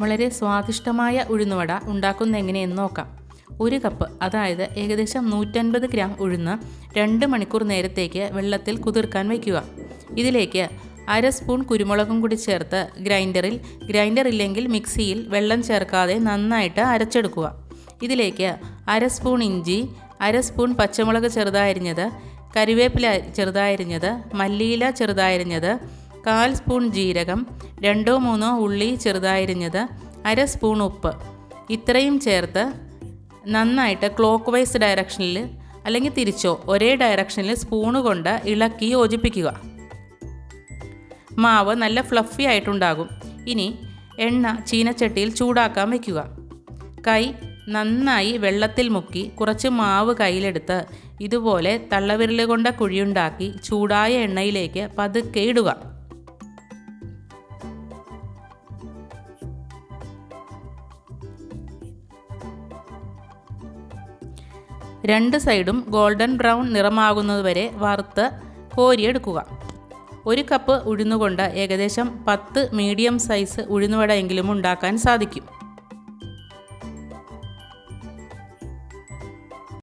വളരെ സ്വാദിഷ്ടമായ ഉഴുന്നുവട ഉണ്ടാക്കുന്നത് എങ്ങനെയെന്ന് നോക്കാം. 1 കപ്പ്, അതായത് ഏകദേശം 150 ഗ്രാം ഉഴുന്ന് 2 മണിക്കൂർ നേരത്തേക്ക് വെള്ളത്തിൽ കുതിർക്കാൻ വയ്ക്കുക. ഇതിലേക്ക് 1/2 സ്പൂൺ കുരുമുളകും കൂടി ചേർത്ത് ഗ്രൈൻഡർ ഇല്ലെങ്കിൽ മിക്സിയിൽ വെള്ളം ചേർക്കാതെ നന്നായിട്ട് അരച്ചെടുക്കുക. ഇതിലേക്ക് 1/2 സ്പൂൺ ഇഞ്ചി, 1/2 സ്പൂൺ പച്ചമുളക് ചെറുതായരിഞ്ഞത്, കറിവേപ്പില ചെറുതായരിഞ്ഞത്, മല്ലിയില ചെറുതായരിഞ്ഞത്, 1/4 സ്പൂൺ ജീരകം, 2-3 ഉള്ളി ചെറുതായരിഞ്ഞത്, 1/2 സ്പൂൺ ഉപ്പ് ഇത്രയും ചേർത്ത് നന്നായിട്ട് ക്ലോക്ക് വൈസ് ഡയറക്ഷനിൽ അല്ലെങ്കിൽ തിരിച്ചോ ഒരേ ഡയറക്ഷനിൽ സ്പൂണ് കൊണ്ട് ഇളക്കി യോജിപ്പിക്കുക. മാവ് നല്ല ഫ്ലഫി ആയിട്ടുണ്ടാകും. ഇനി എണ്ണ ചീനച്ചട്ടിയിൽ ചൂടാക്കാൻ വയ്ക്കുക. കൈ നന്നായി വെള്ളത്തിൽ മുക്കി കുറച്ച് മാവ് കയ്യിലെടുത്ത് ഇതുപോലെ തള്ളവിരൽ കൊണ്ട് കുഴിയുണ്ടാക്കി ചൂടായ എണ്ണയിലേക്ക് പതുക്കെ ഇടുക. 2 സൈഡും ഗോൾഡൻ ബ്രൗൺ നിറമാകുന്നതുവരെ വറുത്ത് കോരിയെടുക്കുക. 1 കപ്പ് ഉഴുന്നുകൊണ്ട് ഏകദേശം 10 മീഡിയം സൈസ് ഉഴുന്നുവട എങ്കിലും ഉണ്ടാക്കാൻ സാധിക്കും.